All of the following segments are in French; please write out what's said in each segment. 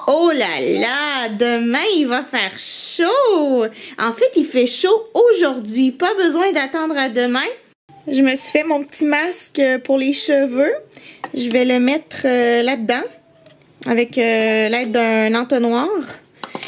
Oh là là, demain il va faire chaud. En fait, il fait chaud aujourd'hui, pas besoin d'attendre à demain. Je me suis fait mon petit masque pour les cheveux. Je vais le mettre là-dedans avec l'aide d'un entonnoir.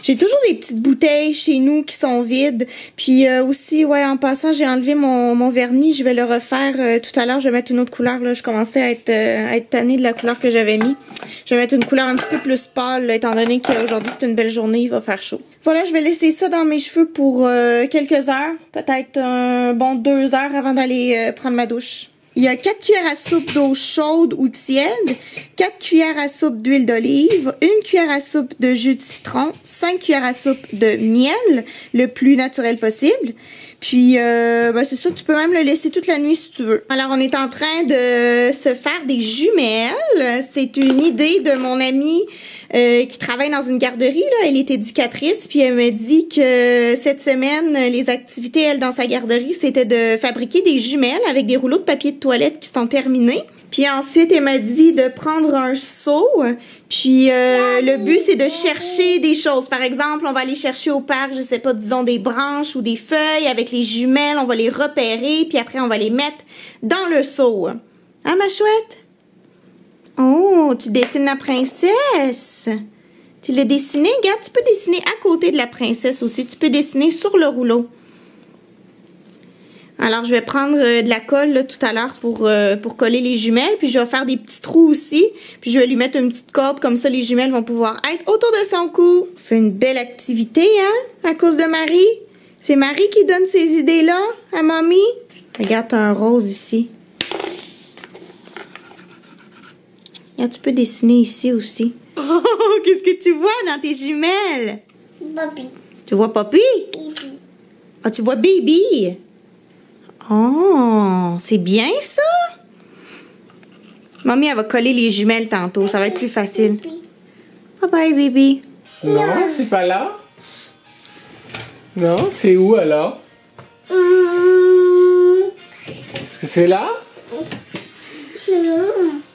J'ai toujours des petites bouteilles chez nous qui sont vides. Puis aussi, ouais, en passant, j'ai enlevé mon vernis. Je vais le refaire tout à l'heure. Je vais mettre une autre couleur. Là, je commençais à être tannée de la couleur que j'avais mis. Je vais mettre une couleur un petit peu plus pâle, là, étant donné qu'aujourd'hui, c'est une belle journée. Il va faire chaud. Voilà, je vais laisser ça dans mes cheveux pour quelques heures. Peut-être un bon 2 heures avant d'aller prendre ma douche. Il y a 4 cuillères à soupe d'eau chaude ou tiède, 4 cuillères à soupe d'huile d'olive, 1 cuillère à soupe de jus de citron, 5 cuillères à soupe de miel, le plus naturel possible. Puis, c'est ça, tu peux même le laisser toute la nuit si tu veux. Alors, on est en train de se faire des jumelles. C'est une idée de mon amie qui travaille dans une garderie, là. Elle est éducatrice, puis elle me dit que cette semaine, les activités, elle, dans sa garderie, c'était de fabriquer des jumelles avec des rouleaux de papier de toilette qui sont terminés. Puis ensuite, elle m'a dit de prendre un seau. Puis le but, c'est de chercher des choses. Par exemple, on va aller chercher au parc, je sais pas, disons des branches ou des feuilles avec les jumelles. On va les repérer, puis après, on va les mettre dans le seau. Hein, ma chouette? Oh, tu dessines la princesse. Tu l'as dessinée? Regarde, tu peux dessiner à côté de la princesse aussi. Tu peux dessiner sur le rouleau. Alors, je vais prendre de la colle là, tout à l'heure pour coller les jumelles. Puis, je vais faire des petits trous aussi. Puis, je vais lui mettre une petite corde. Comme ça, les jumelles vont pouvoir être autour de son cou. Fait une belle activité, hein, à cause de Marie. C'est Marie qui donne ces idées-là à mamie. Regarde, t'as un rose ici. Regarde, tu peux dessiner ici aussi. Oh, qu'est-ce que tu vois dans tes jumelles? Bobby. Tu vois Poppy? Baby. Ah, tu vois Baby? Oh, c'est bien ça? Mamie, elle va coller les jumelles tantôt. Ça va être plus facile. Bye bye, baby. Non, c'est pas là. Non, c'est où alors? Est-ce que c'est là?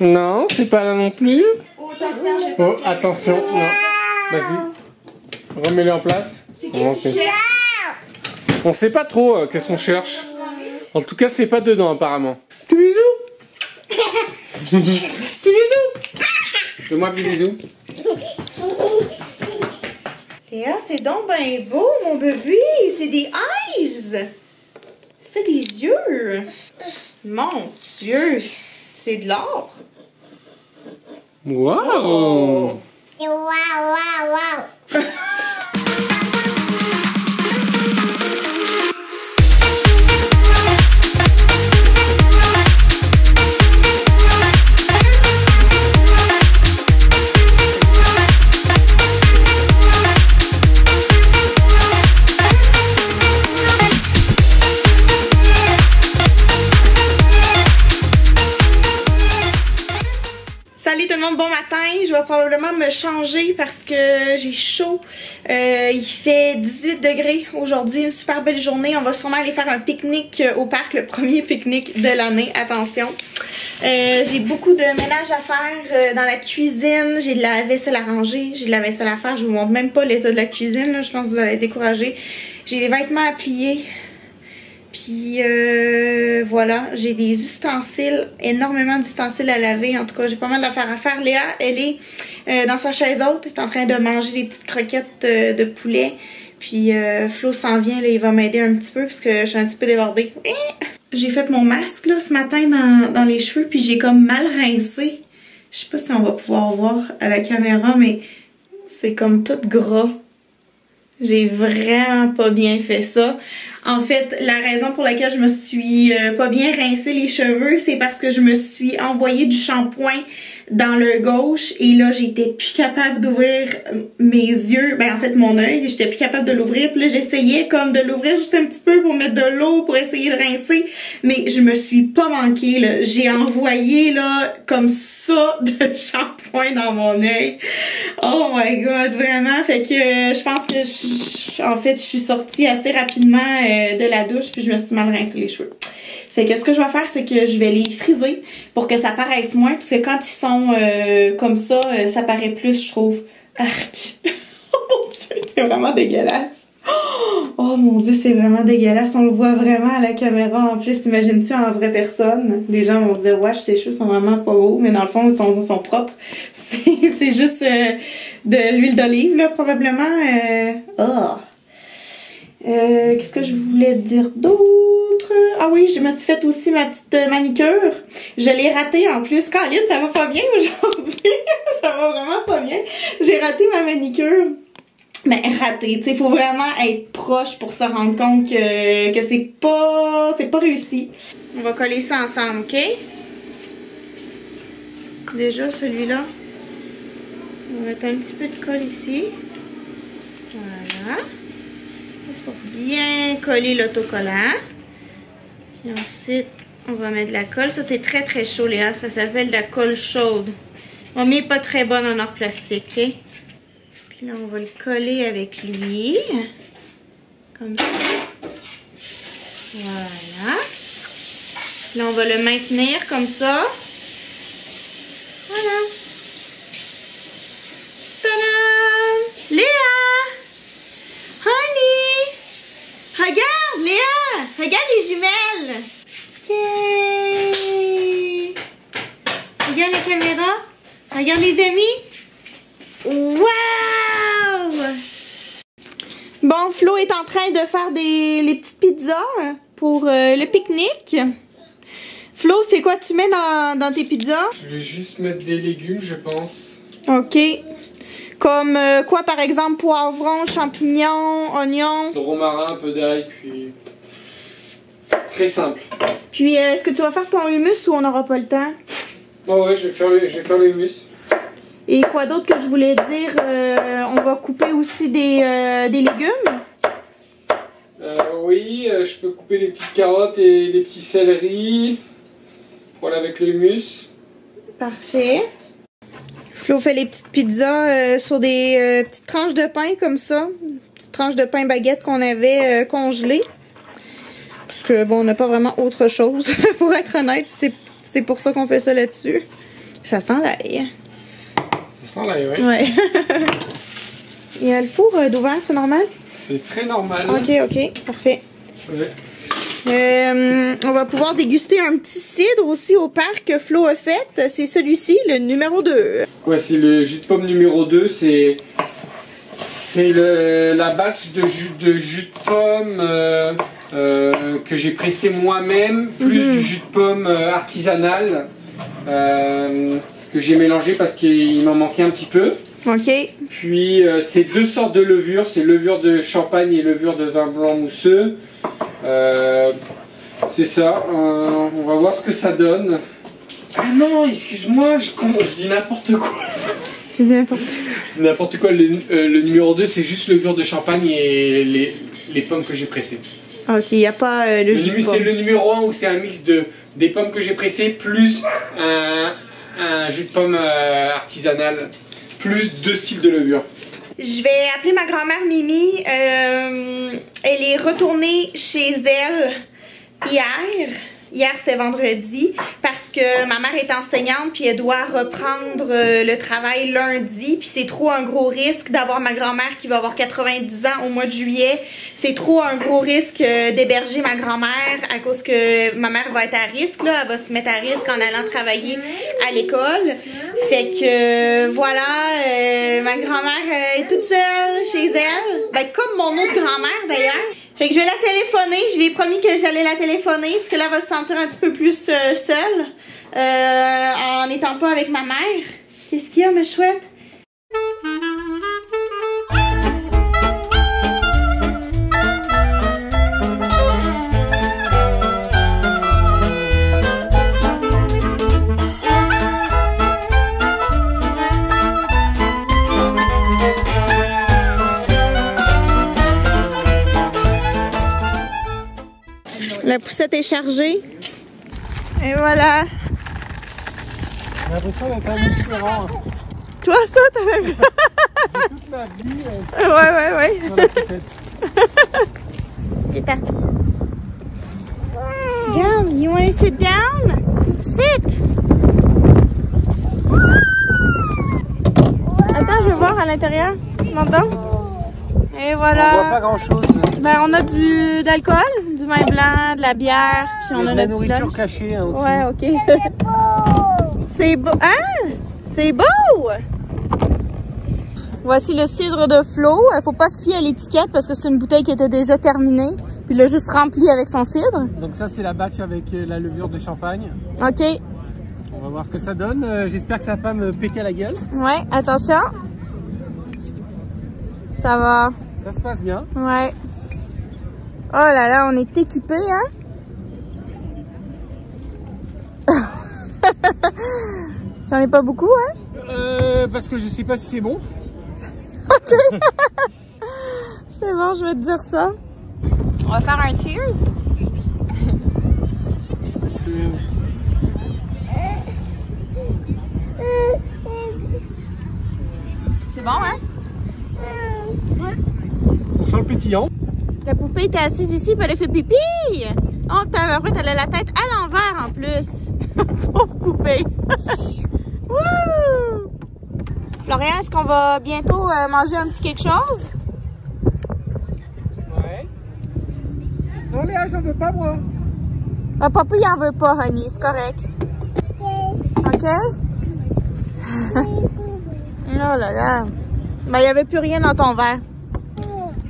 Non, c'est pas là non plus. Oh, attention, non. Vas-y. Remets-le en place. Okay. On sait pas trop qu'est-ce qu'on cherche. En tout cas, c'est pas dedans apparemment. Bisous. Bisous. Fais-moi bisous. Léa, c'est donc ben beau, mon bébé. C'est des eyes. Fais des yeux. Mon Dieu, c'est de l'or. Wow. Oh. Wow, wow, wow. Salut tout le monde, bon matin. Je vais probablement me changer parce que j'ai chaud. Il fait 18 degrés aujourd'hui, une super belle journée. On va sûrement aller faire un pique-nique au parc, le premier pique-nique de l'année, attention. J'ai beaucoup de ménage à faire dans la cuisine. J'ai de la vaisselle à ranger, j'ai de la vaisselle à faire. Je vous montre même pas l'état de la cuisine, là. Je pense que vous allez être découragés. J'ai les vêtements à plier. Puis voilà, j'ai des ustensiles, énormément d'ustensiles à laver. En tout cas, j'ai pas mal d'affaires à faire. Léa, elle est dans sa chaise haute, elle est en train de manger des petites croquettes de poulet. Puis Flo s'en vient, là, il va m'aider un petit peu parce que je suis un petit peu débordée. J'ai fait mon masque là ce matin dans les cheveux, puis j'ai comme mal rincé. Je sais pas si on va pouvoir voir à la caméra, mais c'est comme tout gras. J'ai vraiment pas bien fait ça. En fait, la raison pour laquelle je me suis pas bien rincé les cheveux, c'est parce que je me suis envoyé du shampoing dans le gauche et là, j'étais plus capable d'ouvrir mes yeux. Ben, en fait, mon œil, j'étais plus capable de l'ouvrir. Puis là, j'essayais comme de l'ouvrir juste un petit peu pour mettre de l'eau, pour essayer de rincer. Mais je me suis pas manquée, là. J'ai envoyé, là, comme ça de shampoing dans mon œil. Oh my god, vraiment. Fait que je pense que, en fait, je suis sortie assez rapidement de la douche puis je me suis mal rincé les cheveux. Fait que ce que je vais faire, c'est que je vais les friser pour que ça paraisse moins, parce que quand ils sont comme ça paraît plus, je trouve. Arc. Oh mon Dieu, c'est vraiment dégueulasse. Oh mon Dieu, c'est vraiment dégueulasse. On le voit vraiment à la caméra. En plus, imagine-tu en vraie personne. Les gens vont se dire, wesh, ces cheveux sont vraiment pas beaux. Mais dans le fond, ils sont propres. C'est juste de l'huile d'olive, là, probablement. Qu'est-ce que je voulais dire d'autre? Ah oui, je me suis fait aussi ma petite manicure. Je l'ai ratée en plus. Caroline, ça va pas bien aujourd'hui. Ça va vraiment pas bien. J'ai raté ma manicure. Mais raté, tu sais, faut vraiment être proche pour se rendre compte que c'est pas réussi. On va coller ça ensemble, ok? Déjà, celui-là, on va mettre un petit peu de colle ici. Voilà. Pour bien coller l'autocollant. Puis ensuite, on va mettre de la colle. Ça, c'est très très chaud, Léa. Ça s'appelle de la colle chaude. On n'est pas très bonne en or plastique, ok? Puis là, on va le coller avec lui. Comme ça. Voilà. Là, on va le maintenir comme ça. Voilà. Tadam! Léa! Honey! Regarde, Léa! Regarde les jumelles! Yay! Regarde la caméra. Regarde les amis. Wow! Bon, Flo est en train de faire les petites pizzas pour le pique-nique. Flo, c'est quoi tu mets dans tes pizzas? Je vais juste mettre des légumes, je pense. Ok. Comme quoi, par exemple, poivrons, champignons, oignons. Romarin, un peu d'ail, puis... Très simple. Puis, est-ce que tu vas faire ton hummus ou on n'aura pas le temps? Oh ouais, je vais faire le hummus. Et quoi d'autre que je voulais dire? On va couper aussi des légumes. Oui, je peux couper des petites carottes et des petits céleris. Voilà, avec le hummus. Parfait. Flo fait les petites pizzas sur des petites tranches de pain comme ça. Petites tranches de pain baguette qu'on avait congelées. Parce que bon, on n'a pas vraiment autre chose. Pour être honnête, c'est pour ça qu'on fait ça là-dessus. Ça sent l'ail. Ça sent l'ail, oui. Ouais. Et le four d'ouvert, c'est normal? C'est très normal. Ok, parfait. Ouais. On va pouvoir déguster un petit cidre aussi au parc que Flo a fait. C'est celui-ci, le numéro 2. Ouais, c'est le jus de pomme numéro 2. C'est la batch de jus de pomme que j'ai pressé moi-même, plus du jus de pomme artisanal que j'ai mélangé parce qu'il m'en manquait un petit peu. Ok. Puis c'est deux sortes de levures, c'est levure de champagne et levure de vin blanc mousseux. C'est ça, on va voir ce que ça donne. Ah non, excuse-moi, je dis n'importe quoi. Je dis n'importe quoi, le numéro 2 c'est juste levure de champagne et les pommes que j'ai pressées. Ok, il n'y a pas le jus de pomme. C'est le numéro 1 où c'est un mix des pommes que j'ai pressées plus un jus de pomme artisanal, plus 2 styles de levure. Je vais appeler ma grand-mère Mimi. Elle est retournée chez elle hier. Hier, c'était vendredi, parce que ma mère est enseignante, puis elle doit reprendre le travail lundi, puis c'est trop un gros risque d'avoir ma grand-mère qui va avoir 90 ans au mois de juillet. C'est trop un gros risque d'héberger ma grand-mère à cause que ma mère va être à risque, là. Elle va se mettre à risque en allant travailler à l'école. Fait que, voilà, ma grand-mère est toute seule chez elle. Ben, comme mon autre grand-mère, d'ailleurs. Fait que je vais la téléphoner. Je lui ai promis que j'allais la téléphoner parce que là, elle va se sentir un petit peu plus seule en n'étant pas avec ma mère. Qu'est-ce qu'il y a, ma chouette? La poussette est chargée. Et voilà. J'ai l'impression d'être un différent. Toi, ça, t'as l'impression. J'ai toute ma vie ouais. sur la poussette. Attends. Regarde, you wanna sit down? Sit. Attends, je vais voir à l'intérieur? Là-dedans? Et voilà. On voit pas grand chose. Ben, on a de l'alcool, du vin blanc, de la bière, puis on a de la notre petit nourriture lunch. cachée hein, aussi. Ouais, ok. C'est beau. Ah! C'est beau! Voici le cidre de Flo. Il faut pas se fier à l'étiquette parce que c'est une bouteille qui était déjà terminée. Puis il l'a juste rempli avec son cidre. Donc ça c'est la batch avec la levure de champagne. Ok. On va voir ce que ça donne. J'espère que ça va pas me péter la gueule. Ouais, attention. Ça va. Ça se passe bien. Ouais. Oh là là, on est équipés, hein? J'en ai pas beaucoup, hein? Parce que je sais pas si c'est bon. Ok. C'est bon, je vais te dire ça. On va faire un cheers. C'est bon, hein? Ouais. On sent le pétillant. La poupée était assise ici, puis elle a fait pipi. Oh, t'as elle a la tête à l'envers en plus. Pauvre poupée. Wouh! Florian, est-ce qu'on va bientôt manger un petit quelque chose? Ouais. Non Léa, j'en veux pas moi. Ah, papa, il en veut pas, honey, c'est correct. Ok? Oh là là. Ben, il n'y avait plus rien dans ton verre.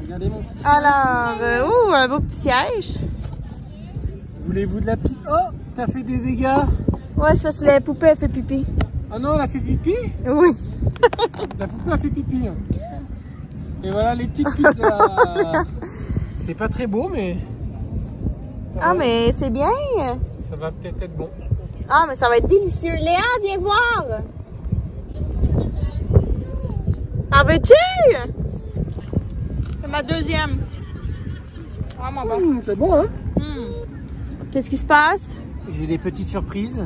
Regardez mon petit. Alors, un beau petit siège. Voulez-vous de la petite? Oh, t'as fait des dégâts. Ouais, c'est parce que la poupée a fait pipi. Ah non, elle a fait pipi. Oui. La poupée a fait pipi. Et voilà les petites pizzas. C'est pas très beau, mais. Ah, mais c'est bien. Ça va peut-être être bon. Ah, mais ça va être délicieux. Léa, viens voir. En veux-tu? C'est ma deuxième. Vraiment bon. C'est bon, hein? Qu'est-ce qui se passe? J'ai des petites surprises.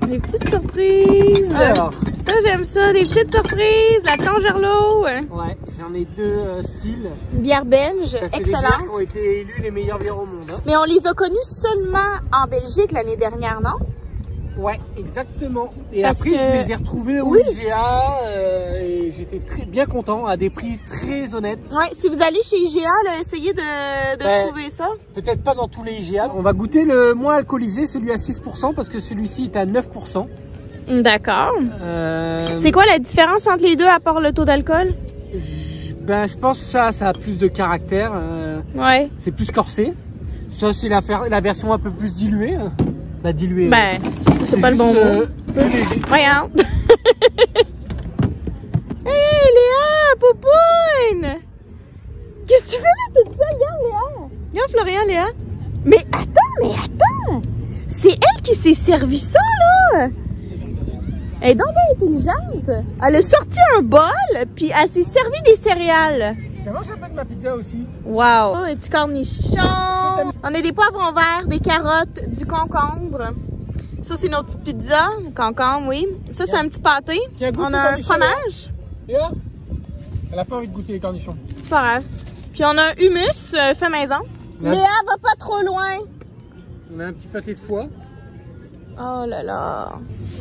Des petites surprises. Alors. Ça, j'aime ça. Des petites surprises. La Tangerlo. Ouais, j'en ai deux styles. Une bière belge. Ça, c'est excellente. des bières qui ont été élues les meilleures bières au monde. Hein. Mais on les a connues seulement en Belgique l'année dernière, non? Ouais, exactement. Et Parce après, que... je les ai retrouvés au Oui. IGA et j'étais bien content, à des prix très honnêtes. Ouais, si vous allez chez IGA, là, essayez de trouver ça. Peut-être pas dans tous les IGA. On va goûter le moins alcoolisé, celui à 6%, parce que celui-ci est à 9%. D'accord. C'est quoi la différence entre les deux à part le taux d'alcool? Je pense que ça a plus de caractère. Ouais. C'est plus corsé. Ça, c'est la version un peu plus diluée. Bah, diluée. Ben, c'est pas le bon mot. Peu léger. Voyons. Hey, Léa, Poupoune! Qu'est-ce que tu fais là, toute seule? Regarde, Léa. Regarde, Florian, Léa. Mais attends! C'est elle qui s'est servi ça, là! Elle est donc bien intelligente. Elle a sorti un bol, puis elle s'est servi des céréales. Je mange un peu de ma pizza aussi. Wow! Oh, des petits cornichons. On a des poivrons verts, des carottes, du concombre. Ça, c'est nos petites pizzas. Concombre, oui. Ça, c'est un petit pâté. On a un fromage. Léa, elle a pas envie de goûter les cornichons. C'est pas grave. Puis on a un hummus fait maison. Ouais. Léa, va pas trop loin. On a un petit pâté de foie. Oh là là.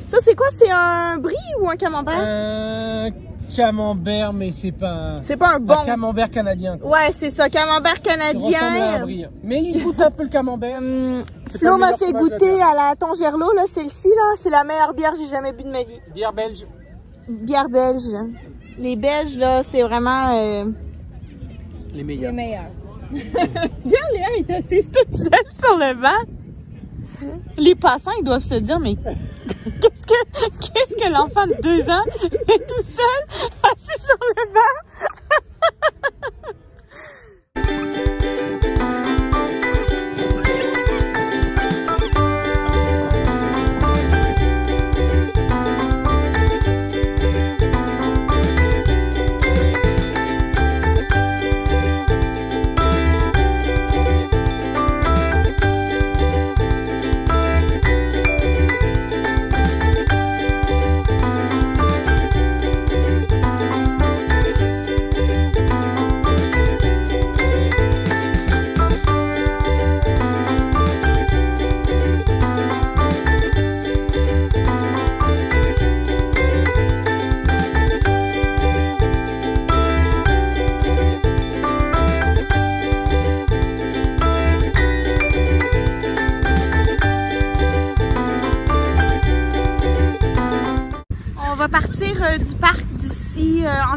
Ça, c'est quoi? C'est un brie ou un camembert? Camembert, mais c'est pas C'est pas un bon. un camembert canadien. Quoi. Ouais, c'est ça, camembert Il ressemble à un canadien. brie. Mais il goûte un peu le camembert. C'est pas Flo le m'a meilleur fait fromage goûter là-dedans. à la Tongerlo, là, celle-ci, là. C'est la meilleure bière que j'ai jamais bu de ma vie. Bière belge. Bière belge. Les Belges, là, c'est vraiment Les meilleurs. les meilleurs. Regarde, Léa est assise toute seule sur le banc. Les passants, ils doivent se dire, mais qu'est-ce que l'enfant de 2 ans est tout seul assis sur le banc?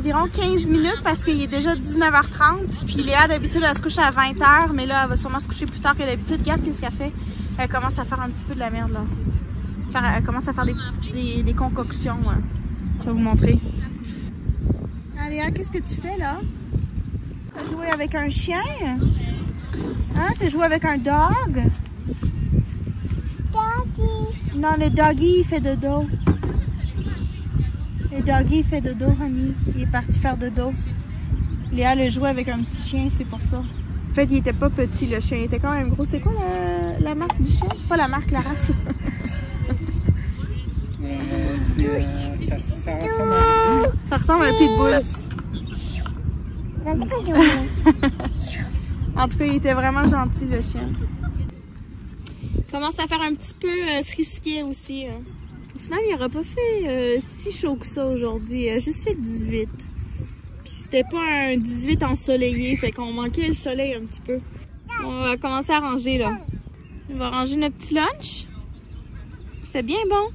environ 15 minutes parce qu'il est déjà 19h30. Puis Léa, d'habitude, elle se couche à 20h, mais là, elle va sûrement se coucher plus tard que d'habitude. Regarde qu'est-ce qu'elle fait. Elle commence à faire un petit peu de la merde, là. Elle commence à faire des concoctions. Ouais. Je vais vous montrer. Ah, Léa, qu'est-ce que tu fais, là? T'as joué avec un chien? Hein? T'as joué avec un dog? Doggy. Non, le doggy, il fait dodo. Le doggy, il fait dodo, honey. Il est parti faire dodo. Léa le jouait avec un petit chien, c'est pour ça. En fait, il était pas petit, le chien. Il était quand même gros. C'est quoi la marque du chien? Pas la marque, la race. Ça ressemble à un pitbull. En tout cas, il était vraiment gentil, le chien. Il commence à faire un petit peu frisquet aussi. Au final, il n'aura pas fait si chaud que ça aujourd'hui. Il a juste fait 18. Puis c'était pas un 18 ensoleillé, fait qu'on manquait le soleil un petit peu. On va commencer à ranger là. On va ranger notre petit lunch. C'est bien bon.